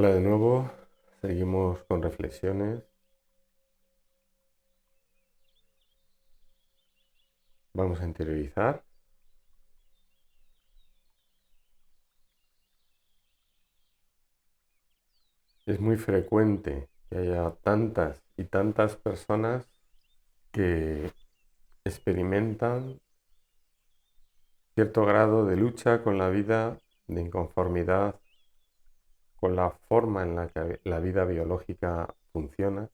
Hola de nuevo, seguimos con reflexiones. Vamos a interiorizar. Es muy frecuente que haya tantas y tantas personas que experimentan cierto grado de lucha con la vida, de inconformidad con la forma en la que la vida biológica funciona,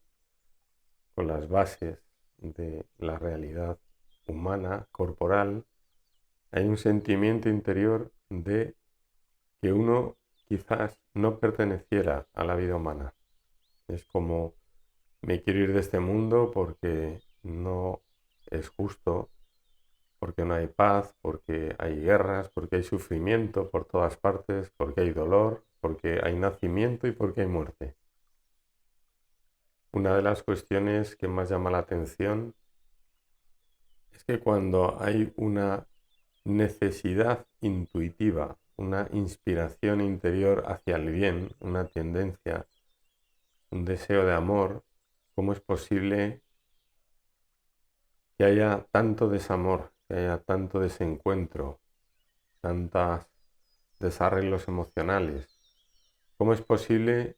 con las bases de la realidad humana, corporal. Hay un sentimiento interior de que uno quizás no perteneciera a la vida humana. Es como me quiero ir de este mundo porque no es justo, porque no hay paz, porque hay guerras, porque hay sufrimiento por todas partes, porque hay dolor, porque hay nacimiento y porque hay muerte. Una de las cuestiones que más llama la atención es que cuando hay una necesidad intuitiva, una inspiración interior hacia el bien, una tendencia, un deseo de amor, ¿cómo es posible que haya tanto desamor, que haya tanto desencuentro, tantos desarreglos emocionales? ¿Cómo es posible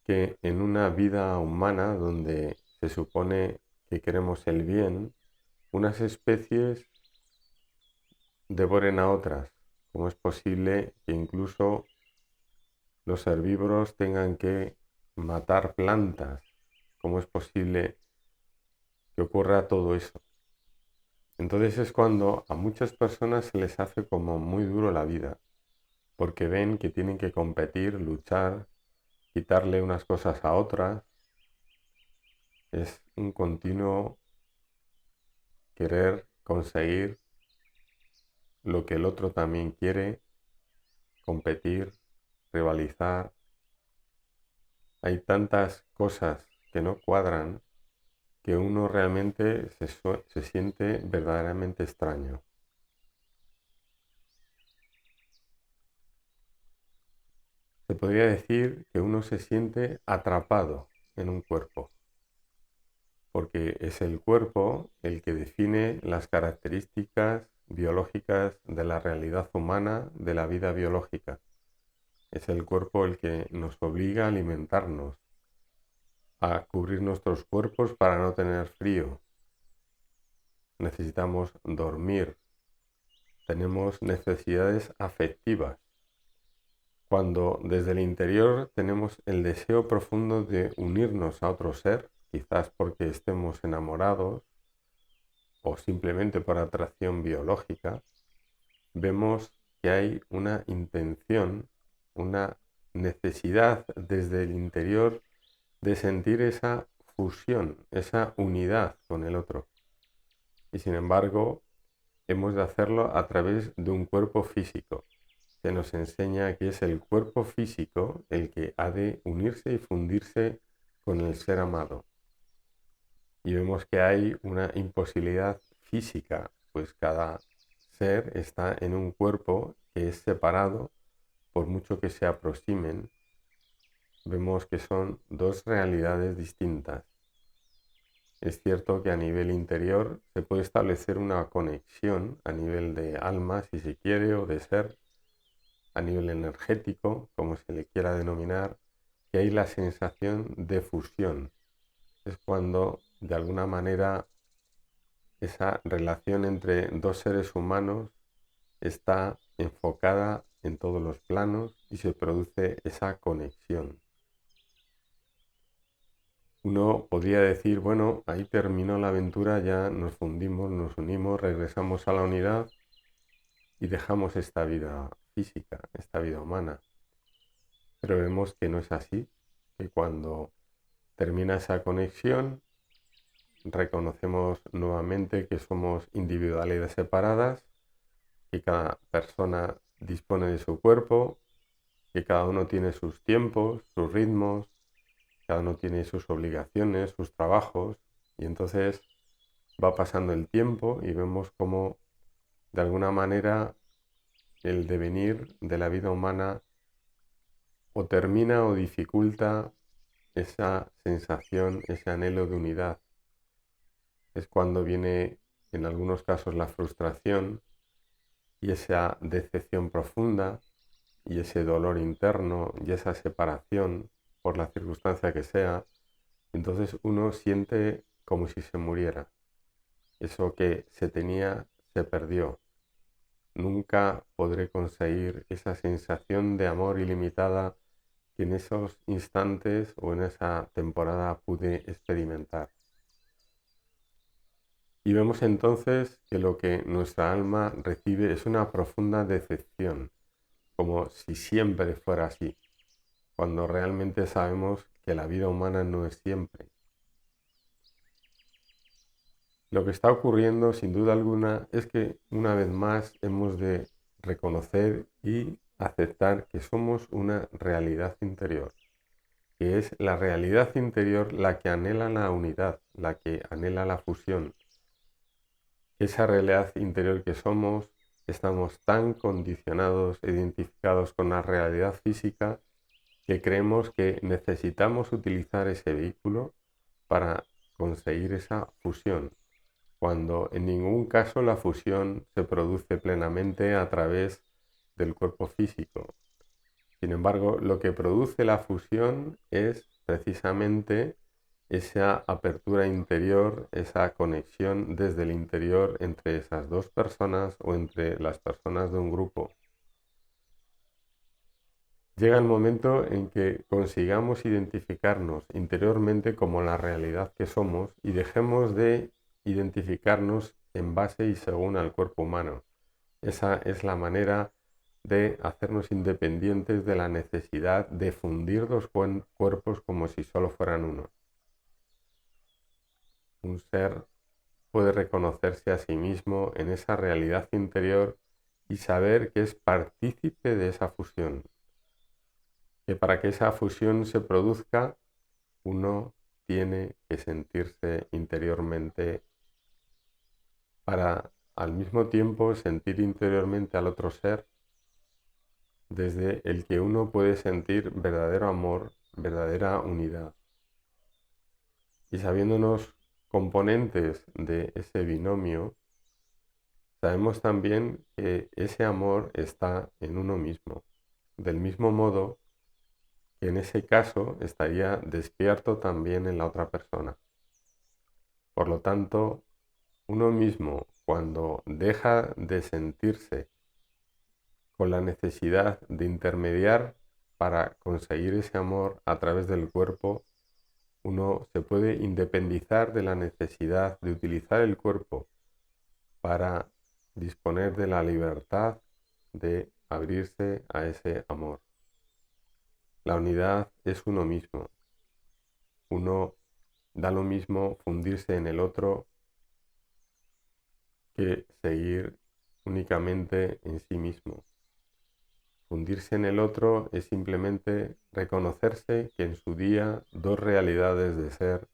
que en una vida humana donde se supone que queremos el bien, unas especies devoren a otras? ¿Cómo es posible que incluso los herbívoros tengan que matar plantas? ¿Cómo es posible que ocurra todo eso? Entonces es cuando a muchas personas se les hace como muy duro la vida, porque ven que tienen que competir, luchar, quitarle unas cosas a otras. Es un continuo querer conseguir lo que el otro también quiere, competir, rivalizar. Hay tantas cosas que no cuadran que uno realmente se siente verdaderamente extraño. Se podría decir que uno se siente atrapado en un cuerpo, porque es el cuerpo el que define las características biológicas de la realidad humana, de la vida biológica. Es el cuerpo el que nos obliga a alimentarnos, a cubrir nuestros cuerpos para no tener frío. Necesitamos dormir. Tenemos necesidades afectivas. Cuando desde el interior tenemos el deseo profundo de unirnos a otro ser, quizás porque estemos enamorados o simplemente por atracción biológica, vemos que hay una intención, una necesidad desde el interior de sentir esa fusión, esa unidad con el otro. Y sin embargo, hemos de hacerlo a través de un cuerpo físico. Se nos enseña que es el cuerpo físico el que ha de unirse y fundirse con el ser amado. Y vemos que hay una imposibilidad física, pues cada ser está en un cuerpo que es separado, por mucho que se aproximen. Vemos que son dos realidades distintas. Es cierto que a nivel interior se puede establecer una conexión a nivel de alma, si se quiere, o de ser, a nivel energético, como se le quiera denominar, que hay la sensación de fusión. Es cuando, de alguna manera, esa relación entre dos seres humanos está enfocada en todos los planos y se produce esa conexión. Uno podría decir, bueno, ahí terminó la aventura, ya nos fundimos, nos unimos, regresamos a la unidad y dejamos esta vida física, esta vida humana. Pero vemos que no es así, que cuando termina esa conexión, reconocemos nuevamente que somos individualidades separadas, que cada persona dispone de su cuerpo, que cada uno tiene sus tiempos, sus ritmos, cada uno tiene sus obligaciones, sus trabajos, y entonces va pasando el tiempo y vemos cómo de alguna manera el devenir de la vida humana o termina o dificulta esa sensación, ese anhelo de unidad. Es cuando viene en algunos casos la frustración y esa decepción profunda y ese dolor interno y esa separación por la circunstancia que sea. Entonces uno siente como si se muriera. Eso que se tenía se perdió. Nunca podré conseguir esa sensación de amor ilimitada que en esos instantes o en esa temporada pude experimentar. Y vemos entonces que lo que nuestra alma recibe es una profunda decepción, como si siempre fuera así, cuando realmente sabemos que la vida humana no es siempre. Lo que está ocurriendo, sin duda alguna, es que una vez más hemos de reconocer y aceptar que somos una realidad interior, que es la realidad interior la que anhela la unidad, la que anhela la fusión. Esa realidad interior que somos, estamos tan condicionados e identificados con la realidad física que creemos que necesitamos utilizar ese vehículo para conseguir esa fusión, cuando en ningún caso la fusión se produce plenamente a través del cuerpo físico. Sin embargo, lo que produce la fusión es precisamente esa apertura interior, esa conexión desde el interior entre esas dos personas o entre las personas de un grupo. Llega el momento en que consigamos identificarnos interiormente como la realidad que somos y dejemos de identificarnos en base y según al cuerpo humano. Esa es la manera de hacernos independientes de la necesidad de fundir dos cuerpos como si solo fueran uno. Un ser puede reconocerse a sí mismo en esa realidad interior y saber que es partícipe de esa fusión. Que para que esa fusión se produzca, uno tiene que sentirse interiormente para al mismo tiempo sentir interiormente al otro ser desde el que uno puede sentir verdadero amor, verdadera unidad. Y sabiéndonos componentes de ese binomio, sabemos también que ese amor está en uno mismo, del mismo modo que en ese caso estaría despierto también en la otra persona. Por lo tanto, uno mismo, cuando deja de sentirse con la necesidad de intermediar para conseguir ese amor a través del cuerpo, uno se puede independizar de la necesidad de utilizar el cuerpo para disponer de la libertad de abrirse a ese amor. La unidad es uno mismo. Uno da lo mismo fundirse en el otro que seguir únicamente en sí mismo. Fundirse en el otro es simplemente reconocerse que en su día dos realidades de ser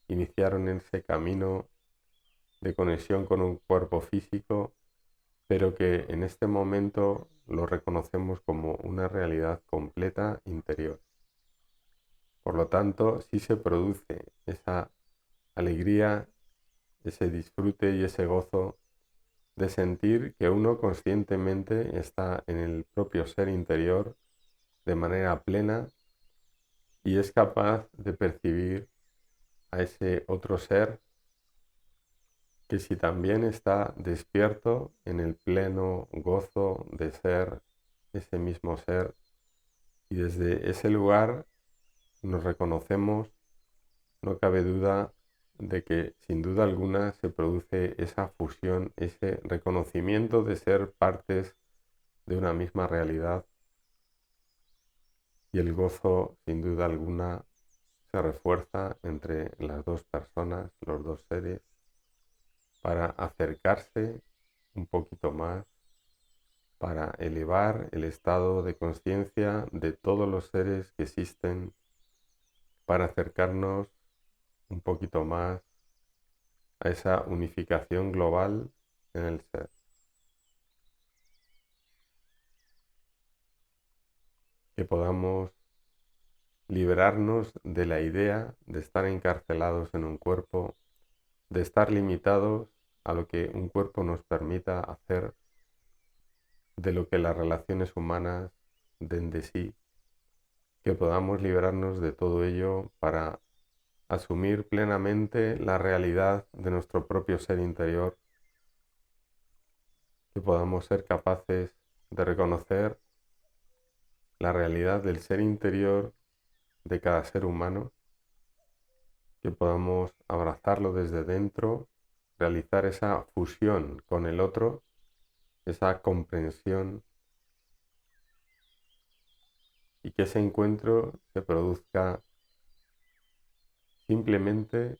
iniciaron ese camino de conexión con un cuerpo físico, pero que en este momento lo reconocemos como una realidad completa interior. Por lo tanto, sí se produce esa alegría, ese disfrute y ese gozo de sentir que uno conscientemente está en el propio ser interior de manera plena y es capaz de percibir a ese otro ser que si también está despierto en el pleno gozo de ser ese mismo ser y desde ese lugar nos reconocemos, no cabe duda de que sin duda alguna se produce esa fusión, ese reconocimiento de ser partes de una misma realidad y el gozo sin duda alguna se refuerza entre las dos personas, los dos seres, para acercarse un poquito más, para elevar el estado de conciencia de todos los seres que existen, para acercarnos un poquito más a esa unificación global en el ser. Que podamos liberarnos de la idea de estar encarcelados en un cuerpo, de estar limitados a lo que un cuerpo nos permita hacer, de lo que las relaciones humanas den de sí, que podamos liberarnos de todo ello para asumir plenamente la realidad de nuestro propio ser interior, que podamos ser capaces de reconocer la realidad del ser interior de cada ser humano, que podamos abrazarlo desde dentro, realizar esa fusión con el otro, esa comprensión, y que ese encuentro se produzca simplemente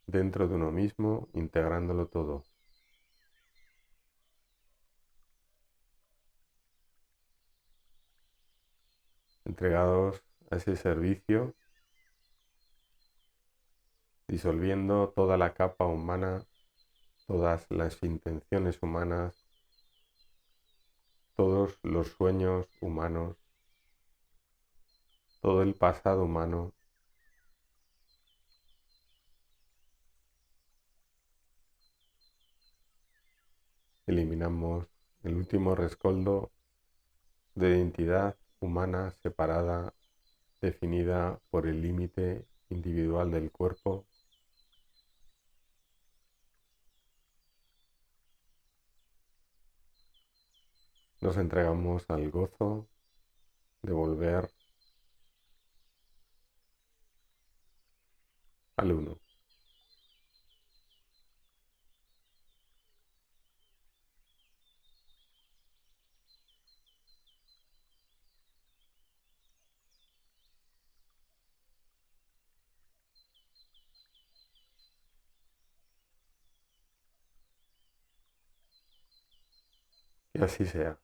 dentro de uno mismo, integrándolo todo. Entregados a ese servicio, disolviendo toda la capa humana, todas las intenciones humanas, todos los sueños humanos, todo el pasado humano. Eliminamos el último rescoldo de identidad humana separada, definida por el límite individual del cuerpo. Nos entregamos al gozo de volver al uno. Que así sea.